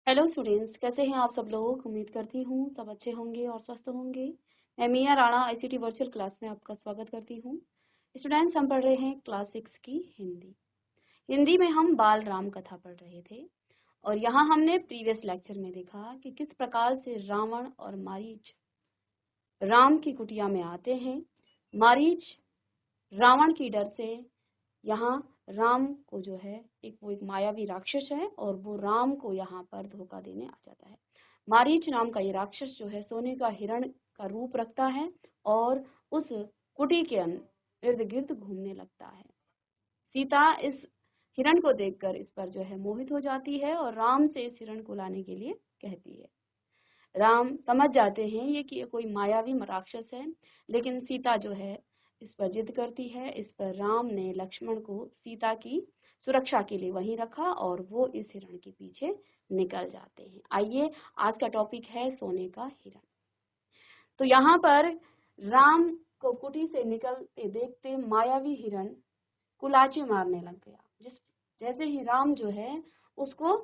Hello students, कैसे हैं आप सब लोग। उम्मीद करती हूँ सब अच्छे होंगे और स्वस्थ होंगे। मैं मिया राणा आईसीटी वर्चुअल क्लास में आपका स्वागत करती हूँ। स्टूडेंट्स, हम पढ़ रहे हैं क्लास 6 की हिंदी। हिंदी में हम बाल राम कथा पढ़ रहे थे और यहाँ हमने प्रीवियस लेक्चर में देखा कि किस प्रकार से रावण और मारीच राम की कुटिया में आते हैं। मारीच रावण की डर से यहाँ राम को जो है वो एक मायावी राक्षस है और वो राम को यहाँ पर धोखा देने आ जाता है। मारीच नाम का ये राक्षस जो है सोने का हिरण का रूप रखता है और उस कुटी के इर्द गिर्द घूमने लगता है। सीता इस हिरण को देखकर इस पर जो है मोहित हो जाती है और राम से इस हिरण को लाने के लिए कहती है। राम समझ जाते हैं ये कि ये कोई मायावी राक्षस है, लेकिन सीता जो है इस पर जिद करती है। इस पर राम ने लक्ष्मण को सीता की सुरक्षा के लिए वहीं रखा और वो इस हिरण के पीछे निकल जाते हैं। आइए, आज का टॉपिक है सोने का हिरण। तो यहाँ पर राम को कुटी से निकलते देखते मायावी हिरण कुलाची मारने लग गया। जैसे ही राम जो है उसको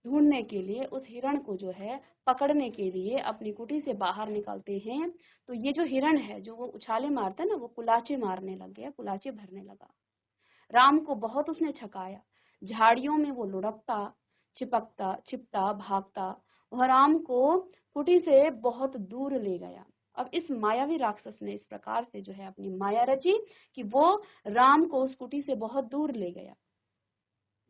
ढूंढने के लिए, उस हिरण को जो है पकड़ने के लिए अपनी कुटी से बाहर निकलते हैं, तो ये जो हिरण है जो वो उछाले मारता है ना, वो कुलाचे मारने लग गया, कुलाचे भरने लगा। राम को बहुत उसने छकाया। झाड़ियों में वो लुढ़कता, चिपकता, छिपता, भागता। वह राम को कुटी से बहुत दूर ले गया। अब इस मायावी राक्षस ने इस प्रकार से जो है अपनी माया रची कि वो राम को उस कुटी से बहुत दूर ले गया।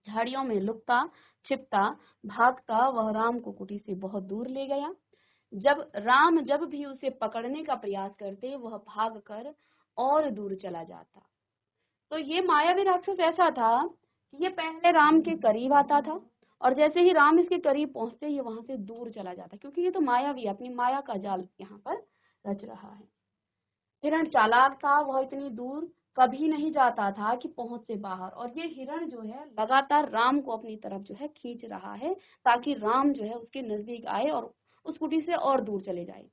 झाड़ियों में लुकता, छिपता, भागता वह राम को कुटी से बहुत दूर ले गया। राम जब भी उसे पकड़ने का प्रयास करते, वह भागकर और दूर चला जाता। तो ये मायावी राक्षस ऐसा था कि ये पहले राम के करीब आता था और जैसे ही राम इसके करीब पहुंचते, ये वहां से दूर चला जाता, क्योंकि ये तो मायावी अपनी माया का जाल यहाँ पर रच रहा है। हिरण चालाक था, वह इतनी दूर कभी नहीं जाता था कि पहुंच से बाहर, और ये हिरण जो है लगातार राम को अपनी तरफ जो है खींच रहा है ताकि राम जो है उसके नजदीक आए और उस कुटी से और दूर चले जाए।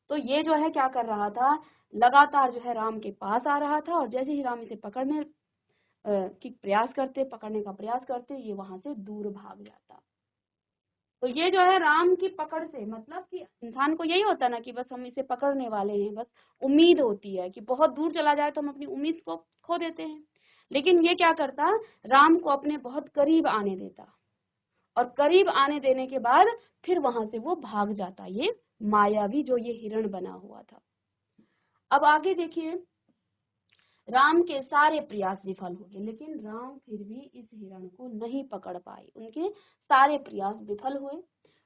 तो ये जो है क्या कर रहा था, लगातार जो है राम के पास आ रहा था और जैसे ही राम इसे पकड़ने पकड़ने का प्रयास करते, ये वहां से दूर भाग जाता। तो ये जो है राम की पकड़ से, मतलब कि इंसान को यही होता ना कि बस हम इसे पकड़ने वाले हैं, बस उम्मीद होती है कि बहुत दूर चला जाए तो हम अपनी उम्मीद को खो देते हैं। लेकिन ये क्या करता, राम को अपने बहुत करीब आने देता और करीब आने देने के बाद फिर वहां से वो भाग जाता, ये मायावी जो ये हिरण बना हुआ था। अब आगे देखिए, राम के सारे प्रयास विफल हो गए, लेकिन राम फिर भी इस हिरण को नहीं पकड़ पाए। उनके सारे प्रयास विफल हुए,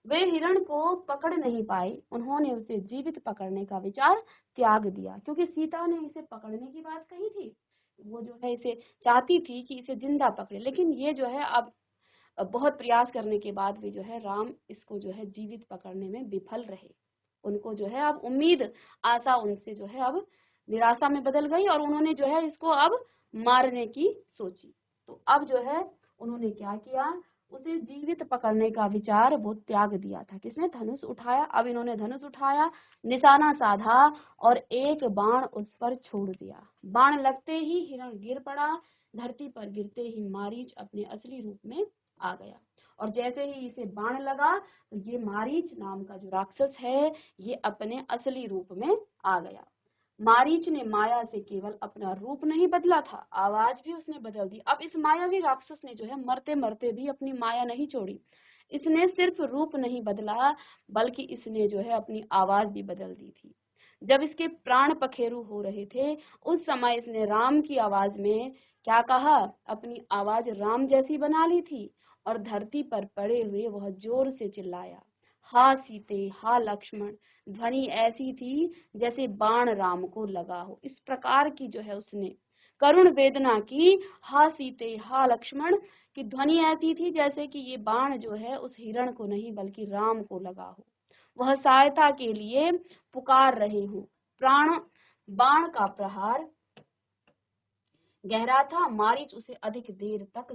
वे हिरण को पकड़ नहीं पाए। उन्होंने उसे जीवित पकड़ने का विचार त्याग दिया, क्योंकि सीता ने इसे पकड़ने की बात कही थी। वो जो है इसे चाहती थी कि इसे जिंदा पकड़े, लेकिन ये जो है अब बहुत प्रयास करने के बाद भी जो है राम इसको जो है जीवित पकड़ने में विफल रहे। उनको जो है अब उम्मीद, आशा उनसे जो है अब निराशा में बदल गई और उन्होंने जो है इसको अब मारने की सोची। तो अब जो है उन्होंने क्या किया, उसे जीवित पकड़ने का विचार वो त्याग दिया था। किसने? धनुष उठाया। अब इन्होंने धनुष उठाया, निशाना साधा और एक बाण उस पर छोड़ दिया। बाण लगते ही हिरण गिर पड़ा। धरती पर गिरते ही मारीच अपने असली रूप में आ गया और जैसे ही इसे बाण लगा तो ये मारीच नाम का जो राक्षस है ये अपने असली रूप में आ गया। मारीच ने माया से केवल अपना रूप नहीं बदला था, आवाज भी उसने बदल दी। अब इस मायावी राक्षस ने जो है मरते मरते भी अपनी माया नहीं छोड़ी। इसने सिर्फ रूप नहीं बदला, बल्कि इसने जो है अपनी आवाज भी बदल दी थी। जब इसके प्राण पखेरु हो रहे थे, उस समय इसने राम की आवाज में क्या कहा, अपनी आवाज राम जैसी बना ली थी और धरती पर पड़े हुए वह जोर से चिल्लाया, हा सीते, हा लक्ष्मण। ध्वनि ऐसी थी जैसे बाण राम को लगा हो। इस प्रकार की जो है उसने करुण वेदना की, हा सीते, हा लक्ष्मण की ध्वनि ऐसी थी जैसे कि ये बाण जो है उस हिरण को नहीं बल्कि राम को लगा हो। वह सहायता के लिए पुकार रहे हो। प्राण बाण का प्रहार गहरा था, मारीच उसे अधिक देर तक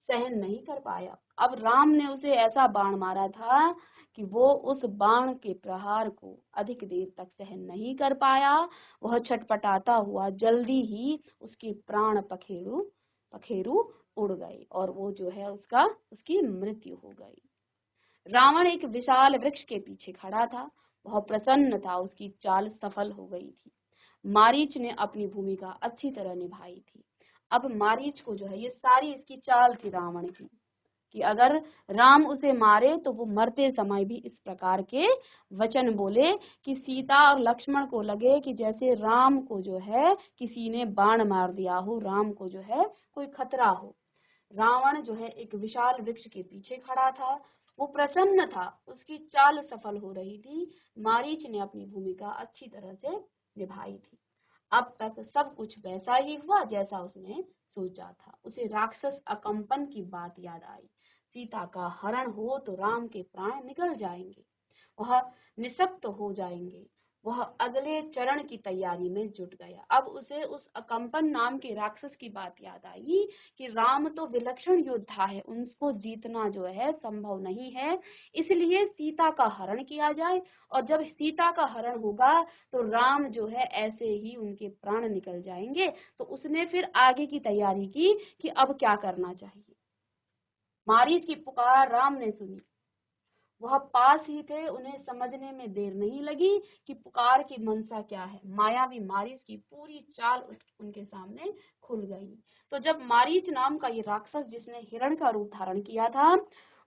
सहन नहीं कर पाया। अब राम ने उसे ऐसा बाण मारा था कि वो उस बाण के प्रहार को अधिक देर तक सहन नहीं कर पाया। वह छटपटाता हुआ जल्दी ही उसके प्राण पखेरु उड़ गए और वो जो है उसकी मृत्यु हो गई। रावण एक विशाल वृक्ष के पीछे खड़ा था, वह प्रसन्न था, उसकी चाल सफल हो गई थी। मारीच ने अपनी भूमिका अच्छी तरह निभाई थी। अब मारीच को जो है, ये सारी इसकी चाल थी रावण की, कि अगर राम उसे मारे तो वो मरते समय भी इस प्रकार के वचन बोले कि सीता और लक्ष्मण को लगे कि जैसे राम को जो है किसी ने बाण मार दिया हो, राम को जो है कोई खतरा हो। रावण जो है एक विशाल वृक्ष के पीछे खड़ा था, वो प्रसन्न था, उसकी चाल सफल हो रही थी। मारीच ने अपनी भूमिका अच्छी तरह से निभाई थी। अब तक सब कुछ वैसा ही हुआ जैसा उसने सोचा था। उसे राक्षस अकंपन की बात याद आई। सीता का हरण हो तो राम के प्राण निकल जाएंगे, वह निशक्त हो जाएंगे। वह अगले चरण की तैयारी में जुट गया। अब उसे उस अकंपन नाम के राक्षस की बात याद आई कि राम तो विलक्षण योद्धा है, उनको जीतना जो है संभव नहीं है, इसलिए सीता का हरण किया जाए, और जब सीता का हरण होगा तो राम जो है ऐसे ही उनके प्राण निकल जाएंगे। तो उसने फिर आगे की तैयारी की कि अब क्या करना चाहिए। मारीच की पुकार राम ने सुनी, वह पास ही थे, उन्हें समझने में देर नहीं लगी कि पुकार की मंशा क्या है। मायावी मारीच की पूरी चाल उनके सामने खुल गई। तो जब मारीच नाम का ये राक्षस, जिसने हिरण का रूप धारण किया था,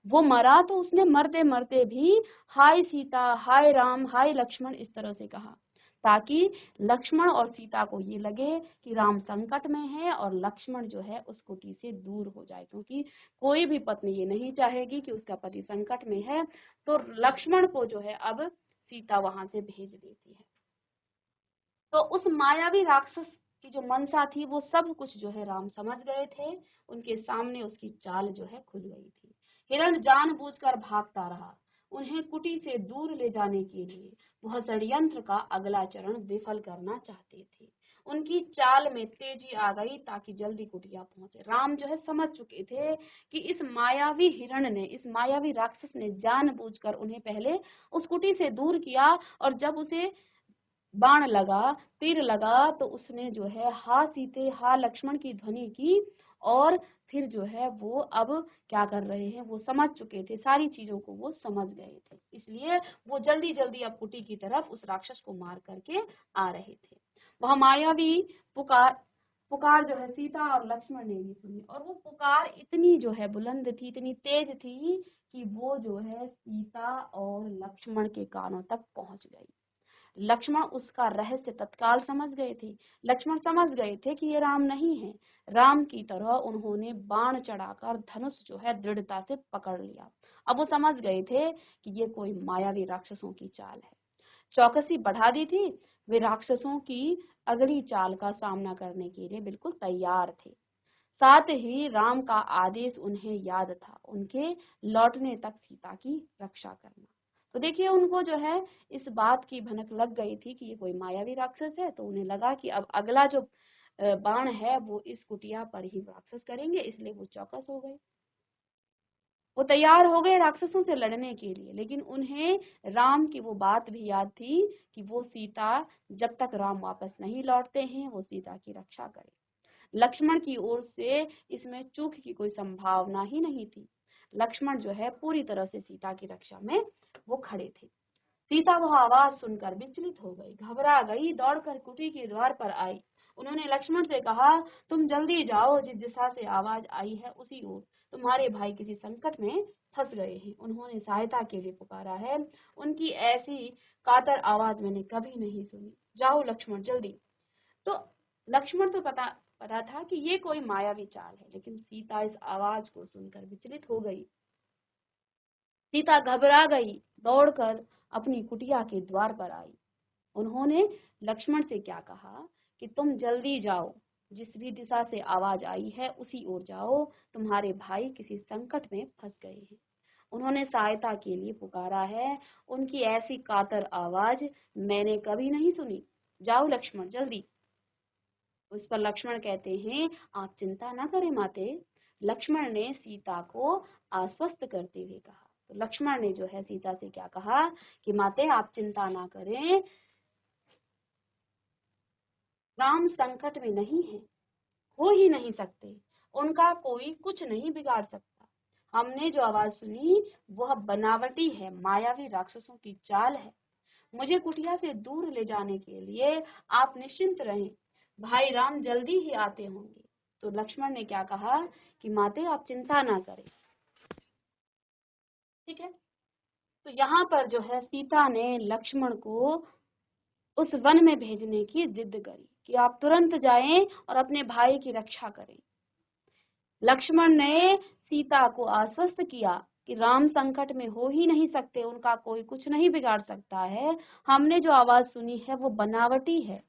वो मरा, तो उसने मरते मरते भी हाय सीता, हाय राम, हाय लक्ष्मण इस तरह से कहा, ताकि लक्ष्मण और सीता को ये लगे कि राम संकट में है और लक्ष्मण जो है उस कुटी से दूर हो जाए, क्योंकि कोई भी पत्नी ये नहीं चाहेगी कि उसका पति संकट में है। तो लक्ष्मण को जो है अब सीता वहां से भेज देती है। तो उस मायावी राक्षस की जो मनसा थी वो सब कुछ जो है राम समझ गए थे। उनके सामने उसकी चाल जो है खुल गई थी। हिरण जानबूझकर भागता रहा, उन्हें कुटी से दूर ले जाने के लिए। वह षड्यंत्र का अगला चरण विफल करना चाहते थे। उनकी चाल में तेजी आ गई ताकि जल्दी कुटिया पहुंचे। राम जो है समझ चुके थे कि इस मायावी हिरण ने, इस मायावी राक्षस ने जानबूझकर उन्हें पहले उस कुटी से दूर किया, और जब उसे बाण लगा, तीर लगा, तो उसने जो है हा सीते हा लक्ष्मण की ध्वनि की, और फिर जो है वो अब क्या कर रहे हैं, वो समझ चुके थे, सारी चीजों को वो समझ गए थे, इसलिए वो जल्दी जल्दी अब कुटी की तरफ उस राक्षस को मार करके आ रहे थे। वह मायावी पुकार पुकार जो है सीता और लक्ष्मण ने भी सुनी, और वो पुकार इतनी जो है बुलंद थी, इतनी तेज थी कि वो जो है सीता और लक्ष्मण के कानों तक पहुंच गई। लक्ष्मण उसका रहस्य तत्काल समझ गए थे। लक्ष्मण समझ गए थे कि ये राम नहीं है। राम की तरह उन्होंने बाण चढ़ाकर धनुष जो है दृढ़ता से पकड़ लिया। अब वो समझ गए थे कि ये कोई मायावी राक्षसों की चाल है। चौकसी बढ़ा दी थी। वे राक्षसों की अगली चाल का सामना करने के लिए बिल्कुल तैयार थे। साथ ही राम का आदेश उन्हें याद था, उनके लौटने तक सीता की रक्षा करना। तो देखिए, उनको जो है इस बात की भनक लग गई थी कि ये कोई मायावी राक्षस है, तो उन्हें लगा कि अब अगला जो बाण है वो इस कुटिया पर ही राक्षस करेंगे, इसलिए वो चौकस हो गए। वो तैयार हो गए राक्षसों से लड़ने के लिए, लेकिन उन्हें राम की वो बात भी याद थी कि वो सीता, जब तक राम वापस नहीं लौटते हैं, वो सीता की रक्षा करे। लक्ष्मण की ओर से इसमें चूक की कोई संभावना ही नहीं थी। लक्ष्मण जो है पूरी तरह से सीता की रक्षा में वो खड़े थे। सीता वह आवाज सुनकर विचलित हो गई, घबरा गई, दौड़कर कुटी के द्वार पर आई। उन्होंने लक्ष्मण से कहा, तुम जल्दी जाओ, जिस दिशा से आवाज आई है उसी ओर। तुम्हारे भाई किसी संकट में फंस गए हैं, उन्होंने सहायता के लिए पुकारा है। उनकी ऐसी कातर आवाज मैंने कभी नहीं सुनी। जाओ लक्ष्मण, जल्दी। तो लक्ष्मण तो पता पता था कि ये कोई मायावी चाल है, लेकिन सीता इस आवाज को सुनकर विचलित हो गई। सीता घबरा गई, दौड़कर अपनी कुटिया के द्वार पर आई। उन्होंने लक्ष्मण से क्या कहा कि तुम जल्दी जाओ, जिस भी दिशा से आवाज आई है उसी ओर जाओ, तुम्हारे भाई किसी संकट में फंस गए हैं। उन्होंने सहायता के लिए पुकारा है, उनकी ऐसी कातर आवाज मैंने कभी नहीं सुनी। जाओ लक्ष्मण, जल्दी। उस पर लक्ष्मण कहते हैं, आप चिंता न करें माते। लक्ष्मण ने सीता को आश्वस्त करते हुए कहा। तो लक्ष्मण ने जो है सीता से क्या कहा कि माते आप चिंता ना करें, राम संकट में नहीं है, हो ही नहीं सकते। उनका कोई कुछ नहीं बिगाड़ सकता। हमने जो आवाज सुनी वह बनावटी है, मायावी राक्षसों की चाल है। मुझे कुटिया से दूर ले जाने के लिए आप निश्चिंत रहें, भाई राम जल्दी ही आते होंगे। तो लक्ष्मण ने क्या कहा कि माते आप चिंता ना करें। ठीक है, तो यहाँ पर जो है सीता ने लक्ष्मण को उस वन में भेजने की जिद करी कि आप तुरंत जाएं और अपने भाई की रक्षा करें। लक्ष्मण ने सीता को आश्वस्त किया कि राम संकट में हो ही नहीं सकते, उनका कोई कुछ नहीं बिगाड़ सकता है। हमने जो आवाज सुनी है वो बनावटी है,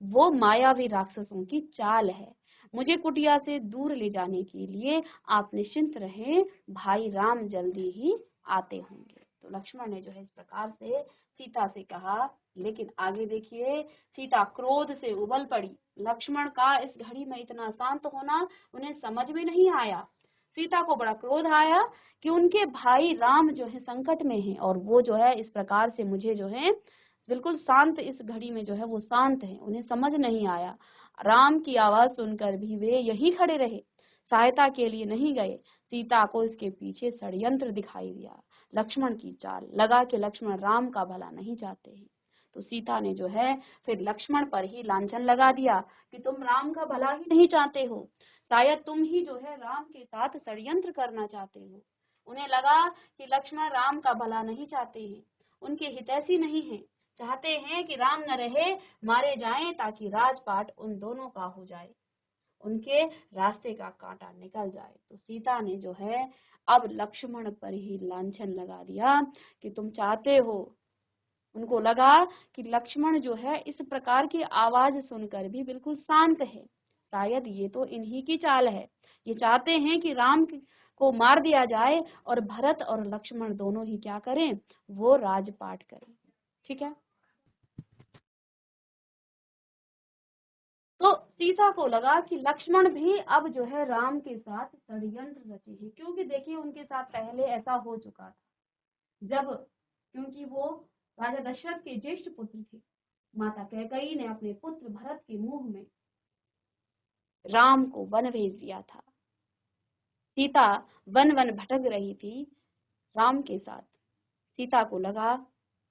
वो मायावी राक्षसों की चाल है। मुझे कुटिया से दूर ले जाने के लिए आप निश्चिंत रहें, भाई राम जल्दी ही आते होंगे। तो लक्ष्मण ने जो है इस प्रकार से सीता से कहा, लेकिन आगे देखिए सीता क्रोध से उबल पड़ी। लक्ष्मण का इस घड़ी में इतना शांत होना उन्हें समझ में नहीं आया। सीता को बड़ा क्रोध आया कि उनके भाई राम जो है संकट में हैं और वो जो है इस प्रकार से मुझे जो है बिल्कुल शांत, इस घड़ी में जो है वो शांत है, उन्हें समझ नहीं आया। राम की आवाज सुनकर भी वे यही खड़े रहे, सहायता के लिए नहीं गए। सीता को इसके पीछे षड्यंत्र दिखाई दिया, लक्ष्मण की चाल। लगा कि लक्ष्मण राम का भला नहीं चाहते हैं। तो सीता ने जो है फिर लक्ष्मण पर ही लांछन लगा दिया कि तुम राम का भला ही नहीं चाहते हो, शायद तुम ही जो है राम के साथ षड्यंत्र करना चाहते हो। उन्हें लगा कि लक्ष्मण राम का भला नहीं चाहते हैं, उनके हितैषी नहीं है, चाहते हैं कि राम न रहे, मारे जाएं, ताकि राजपाट उन दोनों का हो जाए, उनके रास्ते का कांटा निकल जाए। तो सीता ने जो है अब लक्ष्मण पर ही लांछन लगा दिया कि तुम चाहते हो। उनको लगा कि लक्ष्मण जो है इस प्रकार की आवाज सुनकर भी बिल्कुल शांत है, शायद ये तो इन्हीं की चाल है। ये चाहते हैं कि राम को मार दिया जाए और भरत और लक्ष्मण दोनों ही क्या करें, वो राजपाट करें। ठीक है, तो सीता को लगा कि लक्ष्मण भी अब जो है राम के साथ षड्यंत्र रचे हैं, क्योंकि देखिए उनके साथ पहले ऐसा हो चुका था जब, क्योंकि वो राजा दशरथ के ज्येष्ठ पुत्र थे, माता कैकेयी ने अपने पुत्र भरत के मुंह में राम को वन भेज दिया था। सीता वन वन भटक रही थी राम के साथ। सीता को लगा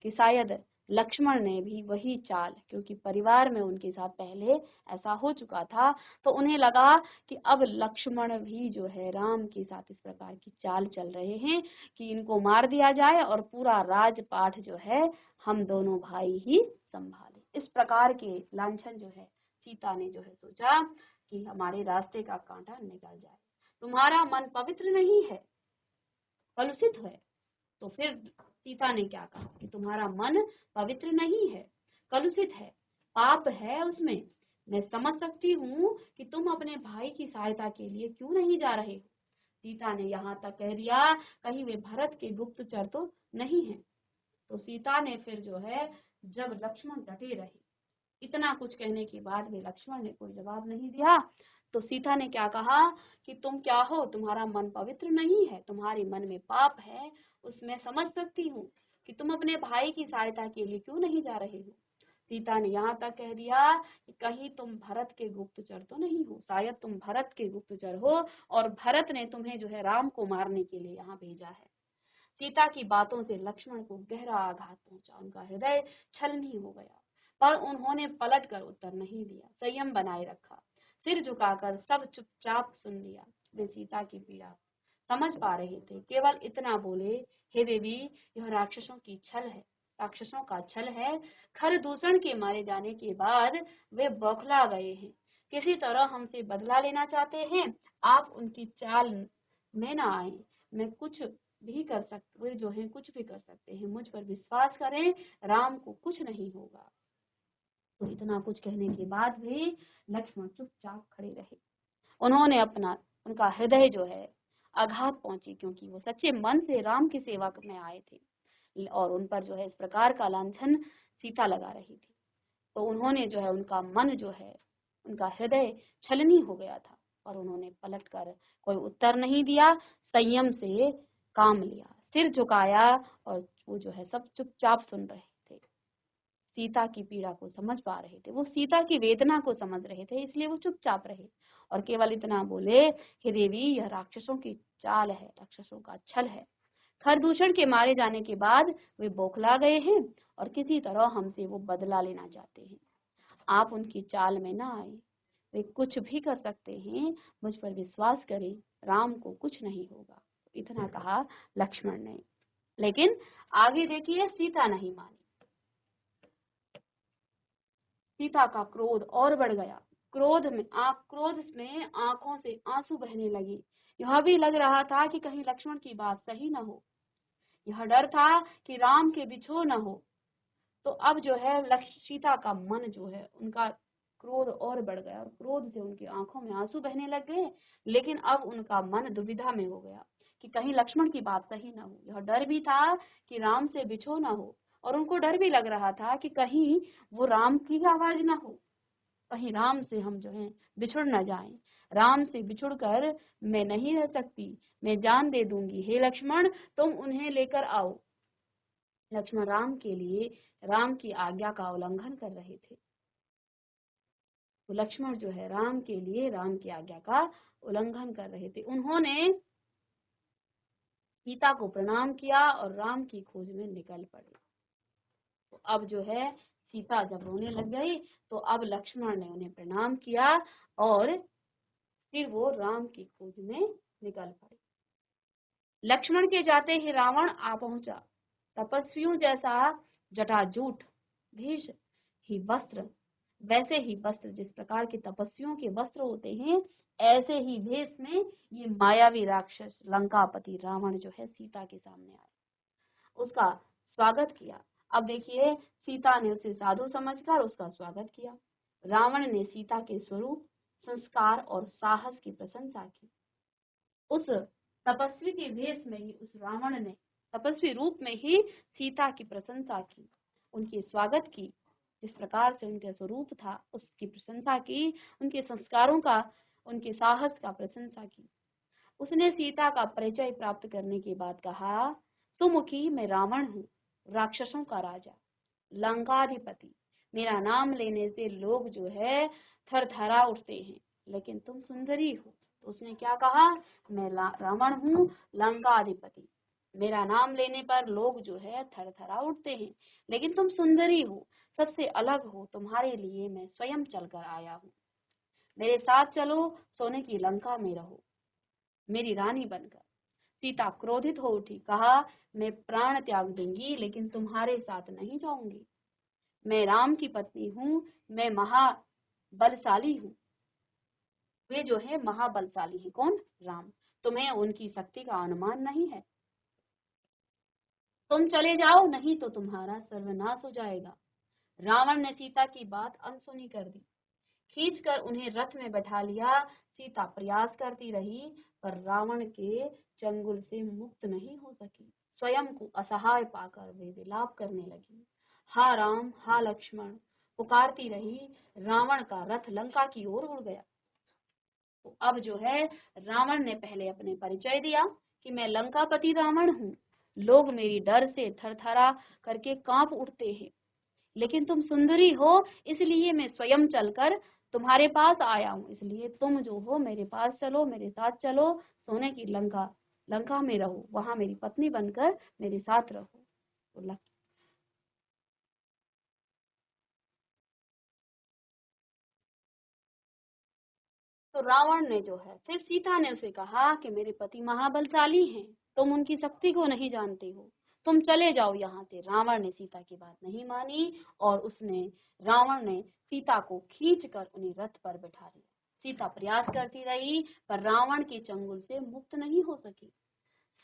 कि शायद लक्ष्मण ने भी वही चाल, क्योंकि परिवार में उनके साथ पहले ऐसा हो चुका था, तो उन्हें लगा कि अब लक्ष्मण भी जो है राम के साथ इस प्रकार की चाल चल रहे हैं कि इनको मार दिया जाए और पूरा राजपाट जो है हम दोनों भाई ही संभाले। इस प्रकार के लांछन जो है सीता ने जो है सोचा कि हमारे रास्ते का कांटा निकल जाए। तुम्हारा मन पवित्र नहीं है, कलुषित है। तो फिर सीता ने क्या कहा कि तुम्हारा मन पवित्र नहीं है, कलुषित है, पाप है उसमें। मैं समझ सकती हूँ कि तुम अपने भाई की सहायता के लिए क्यों नहीं जा रहे हो। सीता ने यहाँ तक कह दिया कहीं वे भरत के गुप्तचर तो नहीं है। तो सीता ने फिर जो है, जब लक्ष्मण डटे रहे, इतना कुछ कहने के बाद भी लक्ष्मण ने कोई जवाब नहीं दिया, तो सीता ने क्या कहा कि तुम क्या हो, तुम्हारा मन पवित्र नहीं है, तुम्हारे मन में पाप है। उसमें समझ सकती हूँ कि तुम अपने भाई की सहायता के लिए क्यों नहीं जा रहे हो। सीता ने यहाँ तक कह दिया कि कहीं तुम भरत के गुप्तचर तो नहीं हो, शायद तुम भरत के गुप्तचर हो और भरत ने तुम्हें जो है राम को मारने के लिए यहाँ भेजा है। सीता की बातों से लक्ष्मण को गहरा आघात पहुंचा, उनका हृदय छलनी हो गया, पर उन्होंने पलट कर उत्तर नहीं दिया, संयम बनाए रखा, सिर झुकाकर सब चुपचाप सुन लिया। वे सीता की पीड़ा समझ पा रहे थे, केवल इतना बोले, हे देवी, यह राक्षसों की छल है, राक्षसों का छल है। खर दूषण के मारे जाने के बाद वे बौखला गए हैं, किसी तरह हमसे बदला लेना चाहते हैं। आप उनकी चाल में ना आए, मैं कुछ भी कर सकते, वे जो है कुछ भी कर सकते हैं, मुझ पर विश्वास करें, राम को कुछ नहीं होगा। तो इतना कुछ कहने के बाद भी लक्ष्मण चुपचाप खड़े रहे। उन्होंने अपना, उनका हृदय जो है आघात पहुंची, क्योंकि वो सच्चे मन से राम की सेवा में आए थे और उन पर जो है इस प्रकार का लांछन सीता लगा रही थी। तो उन्होंने जो है, उनका मन जो है, उनका हृदय छलनी हो गया था और उन्होंने पलटकर कोई उत्तर नहीं दिया, संयम से काम लिया, सिर झुकाया और वो जो है सब चुपचाप सुन रहे थे। सीता की पीड़ा को समझ पा रहे थे, वो सीता की वेदना को समझ रहे थे, इसलिए वो चुपचाप रहे और केवल इतना बोले, हे देवी, यह राक्षसों की चाल है, राक्षसों का छल है। खरदूषण के मारे जाने के बाद वे बौखला गए हैं और किसी तरह हमसे वो बदला लेना चाहते हैं। आप उनकी चाल में ना आए, वे कुछ भी कर सकते हैं, मुझ पर विश्वास करें, राम को कुछ नहीं होगा। इतना कहा लक्ष्मण ने, लेकिन आगे देखिए सीता नहीं मानी। सीता का क्रोध और बढ़ गया। क्रोध में आंखों से आंसू बहने लगे। यह भी लग रहा था कि कहीं लक्ष्मण की बात सही न हो। यह डर था कि राम के बिछो न हो। तो अब जो है सीता का मन जो है, उनका क्रोध और बढ़ गया और क्रोध से उनकी आंखों में आंसू बहने लग गए। लेकिन अब उनका मन दुविधा में हो गया कि कहीं लक्ष्मण की बात सही न हो। यह डर भी था कि राम से बिछो न हो और उनको डर भी लग रहा था कि कहीं वो राम की आवाज न हो, कहीं राम से हम जो है बिछुड़ न जाएं। राम से बिछुड़कर मैं नहीं रह सकती, मैं जान दे दूंगी। हे लक्ष्मण, तुम उन्हें लेकर आओ। लक्ष्मण राम की आज्ञा का उल्लंघन कर रहे थे। तो लक्ष्मण जो है राम की आज्ञा का उल्लंघन कर रहे थे। उन्होंने सीता को प्रणाम किया और राम की खोज में निकल पड़े। तो अब जो है सीता जब रोने लग गई, तो अब लक्ष्मण ने उन्हें प्रणाम किया और फिर वो राम की खोज में निकल पड़े। लक्ष्मण के जाते ही रावण आ पहुंचा। तपस्वियों जैसा जटाजूट भेष ही वस्त्र, वैसे ही वस्त्र, जिस प्रकार के तपस्वियों के वस्त्र होते हैं, ऐसे ही भेष में ये मायावी राक्षस लंकापति रावण जो है सीता के सामने आया, उसका स्वागत किया। अब देखिए सीता ने उसे साधु समझकर उसका स्वागत किया। रावण ने सीता के स्वरूप, संस्कार और साहस की प्रशंसा की। उस तपस्वी के वेश में ही उस रावण ने तपस्वी रूप में ही सीता की प्रशंसा की, उनकी स्वागत की। जिस प्रकार से उनका स्वरूप था उसकी प्रशंसा की, उनके संस्कारों का, उनके साहस का प्रशंसा की। उसने सीता का परिचय प्राप्त करने के बाद कहा, सुमुखी, मैं रावण हूँ, राक्षसों का राजा, लंकाधिपति। मेरा नाम लेने से लोग जो है थरथरा उठते हैं, लेकिन तुम सुंदरी हो। तो उसने क्या कहा, मैं रावण हूँ, लंकाधिपति, मेरा नाम लेने पर लोग जो है थरथरा उठते हैं, लेकिन तुम सुंदरी हो, सबसे अलग हो, तुम्हारे लिए मैं स्वयं चलकर आया हूँ। मेरे साथ चलो, सोने की लंका में रहो, मेरी रानी बनकर। सीता क्रोधित हो उठी, कहा, मैं प्राण त्याग दूंगी, लेकिन तुम्हारे साथ नहीं जाऊंगी। मैं राम की पत्नी हूँ, मैं महाबलशाली हूँ। वे जो है महाबलशाली है, कौन? राम। तुम्हें उनकी शक्ति का अनुमान नहीं है। तुम चले जाओ, नहीं तो तुम्हारा सर्वनाश हो जाएगा। रावण ने सीता की बात अनसुनी कर दी। खींचकर उन्हें रथ में बैठा लिया। सीता प्रयास करती रही, पर रावण के चंगुल से मुक्त नहीं हो सकी। स्वयं को असहाय पाकर वे विलाप करने लगी। हा राम, हा लक्ष्मण पुकारती रही। रावण का रथ लंका की ओर उड़ गया। तो अब जो है रावण ने पहले अपने परिचय दिया कि मैं लंकापति रावण हूँ, लोग मेरी डर से थरथरा करके कांप उठते हैं, लेकिन तुम सुंदरी हो, इसलिए मैं स्वयं चलकर तुम्हारे पास आया हूँ। इसलिए तुम जो हो मेरे पास चलो, मेरे साथ चलो, सोने की लंका में रहो, वहां मेरी पत्नी बनकर मेरे साथ रहो। तो रावण ने जो है, फिर सीता ने उसे कहा कि मेरे पति महाबलशाली हैं, तुम उनकी शक्ति को नहीं जानते हो, तुम चले जाओ यहाँ से। रावण ने सीता की बात नहीं मानी और रावण ने सीता को खींचकर उन्हें रथ पर बैठा दिया। सीता प्रयास करती रही, पर रावण के चंगुल से मुक्त नहीं हो सकी।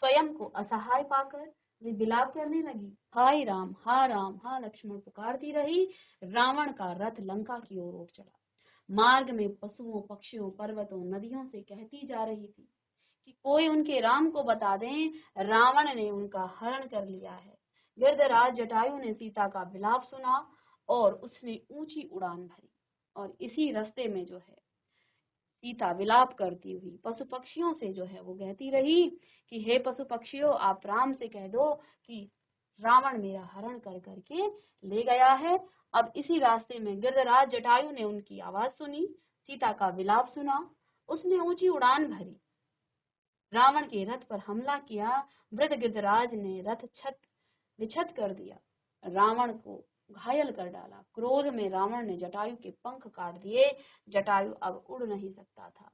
स्वयं को असहाय पाकर वे विलाप करने लगी। हाय राम, हा राम, हा लक्ष्मण पुकारती रही। रावण का रथ लंका की ओर उठ चला। मार्ग में पशुओं, पक्षियों, पर्वतों, नदियों से कहती जा रही थी कि कोई उनके राम को बता दें, रावण ने उनका हरण कर लिया है। गिरधराज जटायु ने सीता का विलाप सुना और उसने ऊंची उड़ान भरी और इसी रास्ते में जो है सीता विलाप करती हुई पशु पक्षियों से जो है वो कहती रही कि हे पशु पक्षियों, आप राम से कह दो कि रावण मेरा हरण कर करके ले गया है। अब इसी रास्ते में गिरिराज जटायु ने उनकी आवाज सुनी, सीता का विलाप सुना, उसने ऊंची उड़ान भरी, रावण के रथ पर हमला किया। वृद्ध गिरिराज ने रथ छत विछत कर दिया, रावण को घायल कर डाला। क्रोध में रावण ने जटायु के पंख काट दिए। जटायु अब उड़ नहीं सकता था,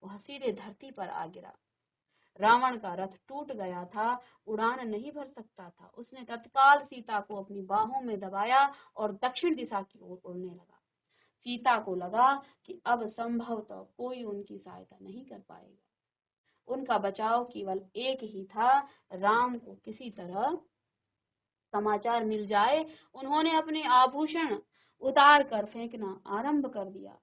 वह सीधे धरती पर आ गिरा। रावण का रथ टूट गया था, उड़ान नहीं भर सकता था। उसने तत्काल सीता को अपनी बाहों में दबाया और दक्षिण दिशा की ओर उड़ने लगा। सीता को लगा कि अब संभवतः कोई उनकी सहायता नहीं कर पाएगा। उनका बचाव केवल एक ही था, राम को किसी तरह समाचार मिल जाए। उन्होंने अपने आभूषण उतार कर फेंकना आरंभ कर दिया।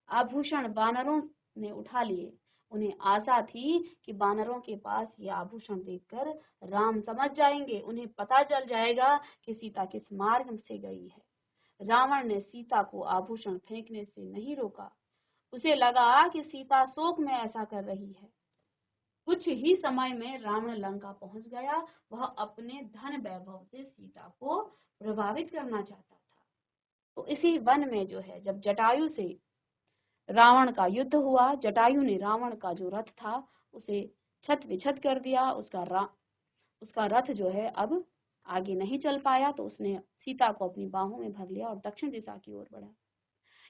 आभूषण वानरों ने उठा लिए। उन्हें आशा थी कि वानरों के पास ये आभूषण देखकर राम समझ जाएंगे, उन्हें पता चल जाएगा कि सीता किस मार्ग से गई है। रावण ने सीता को आभूषण फेंकने से नहीं रोका। उसे लगा कि सीता शोक में ऐसा कर रही है। कुछ ही समय में रावण लंका पहुंच गया। वह अपने धन वैभव से सीता को प्रभावित करना चाहता था। तो इसी वन में जो है, जब जटायु से रावण का युद्ध हुआ, जटायु ने रावण का जो रथ था उसे छत विछत कर दिया। उसका रथ जो है अब आगे नहीं चल पाया, तो उसने सीता को अपनी बाहों में भर लिया और दक्षिण दिशा की ओर बढ़ा।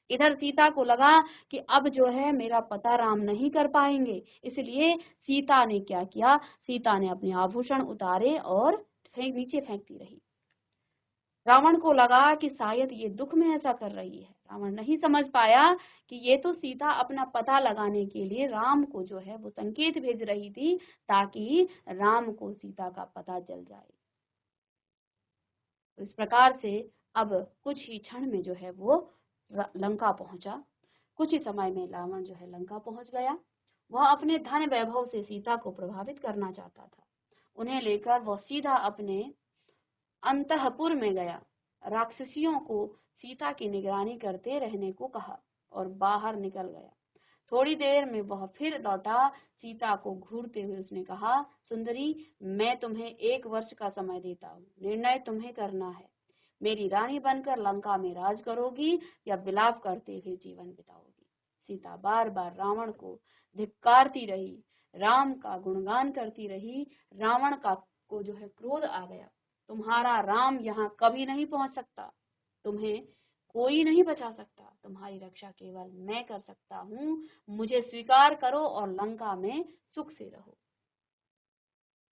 इधर सीता को लगा कि अब जो है मेरा पता राम नहीं कर पाएंगे, इसलिए सीता ने क्या किया, सीता ने अपने आभूषण उतारे और नीचे फेंकती रही। रावण को लगा कि शायद ये दुख में ऐसा कर रही है। रावण नहीं समझ पाया कि ये तो सीता अपना पता लगाने के लिए राम को जो है वो संकेत भेज रही थी, ताकि राम को सीता का पता चल जाए। तो इस प्रकार से अब कुछ ही क्षण में जो है वो लंका पहुंचा। कुछ ही समय में रावण जो है लंका पहुंच गया। वह अपने धन वैभव से सीता को प्रभावित करना चाहता था। उन्हें लेकर वह सीधा अपने अंतःपुर में गया। राक्षसियों को सीता की निगरानी करते रहने को कहा और बाहर निकल गया। थोड़ी देर में वह फिर लौटा। सीता को घूरते हुए उसने कहा, सुंदरी, मैं तुम्हें 1 वर्ष का समय देता हूँ, निर्णय तुम्हें करना है। मेरी रानी बनकर लंका में राज करोगी या विलाप करते हुए जीवन बिताओगी। सीता बार बार रावण को धिक्कारती रही, राम का गुणगान करती रही। रावण को जो है क्रोध आ गया, तुम्हारा राम यहाँ कभी नहीं पहुंच सकता, तुम्हें कोई नहीं बचा सकता, तुम्हारी रक्षा केवल मैं कर सकता हूँ, मुझे स्वीकार करो और लंका में सुख से रहो।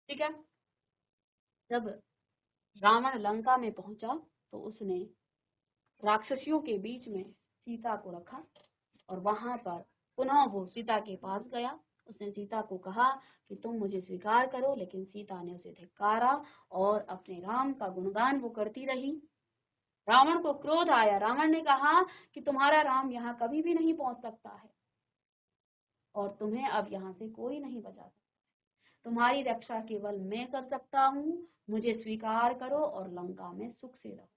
ठीक है। जब रावण लंका में पहुंचा तो उसने राक्षसियों के बीच में सीता को रखा और वहां पर पुनः वो सीता के पास गया। उसने सीता को कहा कि तुम मुझे स्वीकार करो, लेकिन सीता ने उसे धिक्कारा और अपने राम का गुणगान वो करती रही। रावण को क्रोध आया। रावण ने कहा कि तुम्हारा राम यहाँ कभी भी नहीं पहुंच सकता है और तुम्हें अब यहाँ से कोई नहीं बचा सकता। तुम्हारी रक्षा केवल मैं कर सकता हूँ, मुझे स्वीकार करो और लंका में सुख से रहो।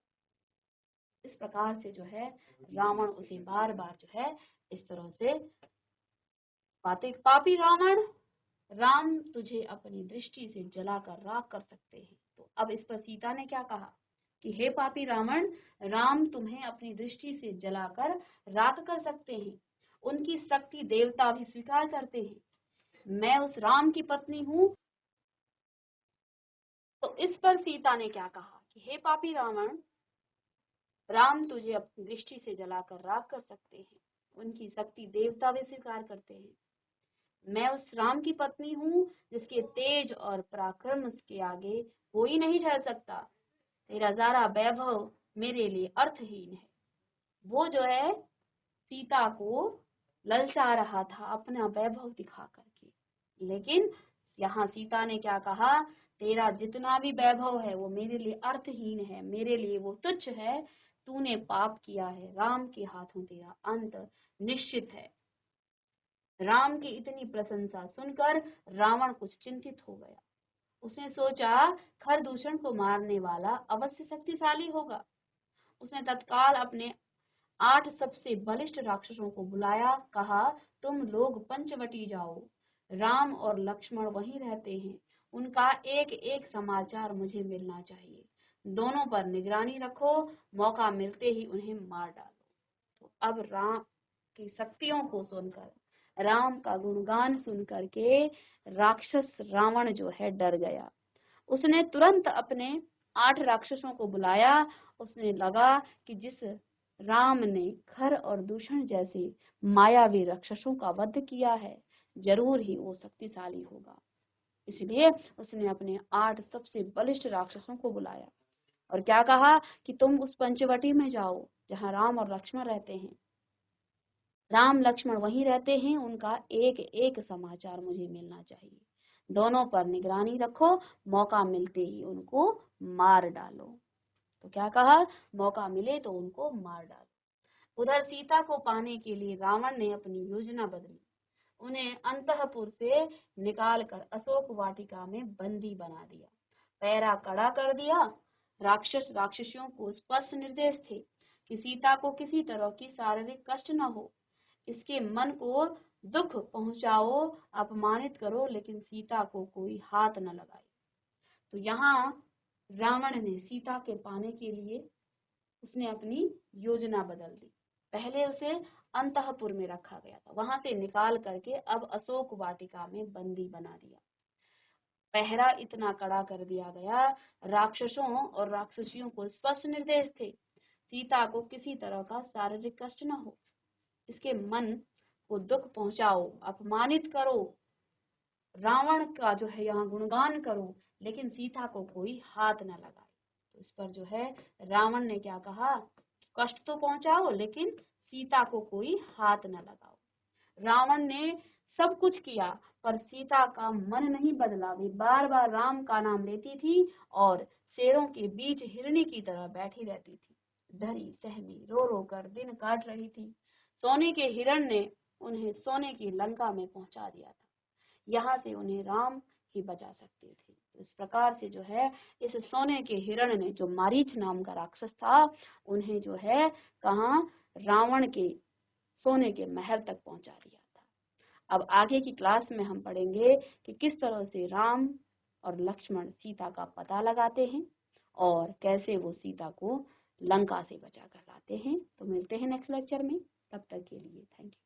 इस प्रकार से जो है रावण उसे बार बार जो है इस तरह से बातें, पापी रावण, राम तुझे अपनी दृष्टि से जलाकर राख कर सकते हैं। तो अब इस पर सीता ने क्या कहा कि हे पापी रावण, राम तुम्हें अपनी दृष्टि से जलाकर राख कर सकते हैं, उनकी शक्ति देवता भी स्वीकार करते हैं, मैं उस राम की पत्नी हूँ। तो इस पर सीता ने क्या कहा कि हे पापी रावण, राम तुझे अपनी दृष्टि से जलाकर राख कर सकते हैं, उनकी शक्ति देवता भी स्वीकार करते हैं, मैं उस राम की पत्नी हूँ जिसके तेज और पराक्रम के आगे कोई नहीं ठहर सकता। तेरा सारा वैभव मेरे लिए अर्थहीन है। वो जो है सीता को ललचा रहा था अपना वैभव दिखा करके, लेकिन यहाँ सीता ने क्या कहा, तेरा जितना भी वैभव है वो मेरे लिए अर्थहीन है, मेरे लिए वो तुच्छ है, तूने पाप किया है, राम के हाथों तेरा अंत निश्चित है। राम की इतनी प्रशंसा सुनकर रावण कुछ चिंतित हो गया। उसने सोचा खरदूषण को मारने वाला अवश्य शक्तिशाली होगा। उसने तत्काल अपने 8 सबसे बलिष्ठ राक्षसों को बुलाया, कहा, तुम लोग पंचवटी जाओ, राम और लक्ष्मण वहीं रहते हैं, उनका एक एक समाचार मुझे मिलना चाहिए। दोनों पर निगरानी रखो, मौका मिलते ही उन्हें मार डालो। तो अब राम की शक्तियों को सुनकर, राम का गुणगान सुनकर के राक्षस रावण जो है डर गया। उसने तुरंत अपने 8 राक्षसों को बुलाया। उसने लगा कि जिस राम ने खर और दूषण जैसे मायावी राक्षसों का वध किया है, जरूर ही वो शक्तिशाली होगा। इसलिए उसने अपने 8 सबसे बलिष्ठ राक्षसों को बुलाया और क्या कहा कि तुम उस पंचवटी में जाओ जहां राम और लक्ष्मण रहते हैं। राम लक्ष्मण वहीं रहते हैं, उनका एक एक समाचार मुझे मिलना चाहिए। दोनों पर निगरानी रखो, मौका मिलते ही उनको मार डालो। तो क्या कहा, मौका मिले तो उनको मार डालो। उधर सीता को पाने के लिए रावण ने अपनी योजना बदली। उन्हें अंतःपुर से निकालकर अशोक वाटिका में बंदी बना दिया, पहरा कड़ा कर दिया। राक्षस राक्षसियों को स्पष्ट निर्देश थे कि सीता को किसी तरह की शारीरिक कष्ट न हो, इसके मन को दुख पहुंचाओ, अपमानित करो, लेकिन सीता को कोई हाथ न लगाए। तो यहाँ रावण ने सीता के पाने के लिए उसने अपनी योजना बदल दी। पहले उसे अंतःपुर में रखा गया था, वहां से निकाल करके अब अशोक वाटिका में बंदी बना दिया। पहरा इतना कड़ा कर दिया गया, राक्षसों और राक्षसियों को स्पष्ट निर्देश थे, सीता को किसी तरह का शारीरिक कष्ट न हो, इसके मन को दुख पहुंचाओ, अपमानित करो, रावण का जो है यहाँ गुणगान करो, लेकिन सीता को कोई हाथ न लगाए। तो इस पर जो है रावण ने क्या कहा, कष्ट तो पहुंचाओ लेकिन सीता को कोई हाथ न लगाओ। रावण ने सब कुछ किया पर सीता का मन नहीं बदला। वे बार बार राम का नाम लेती थी और शेरों के बीच हिरणी की तरह बैठी रहती थी, डरी सहमी रो रो कर दिन काट रही थी। सोने के हिरण ने उन्हें सोने की लंका में पहुंचा दिया था, यहाँ से उन्हें राम ही बचा सकते थे। तो इस प्रकार से जो है इस सोने के हिरण ने, जो मारीच नाम का राक्षस था, उन्हें जो है कहाँ, रावण के सोने के महल तक पहुंचा दिया था। अब आगे की क्लास में हम पढ़ेंगे कि किस तरह से राम और लक्ष्मण सीता का पता लगाते हैं और कैसे वो सीता को लंका से बचा कर लाते हैं। तो मिलते हैं नेक्स्ट लेक्चर में, तब तक के लिए थैंक यू।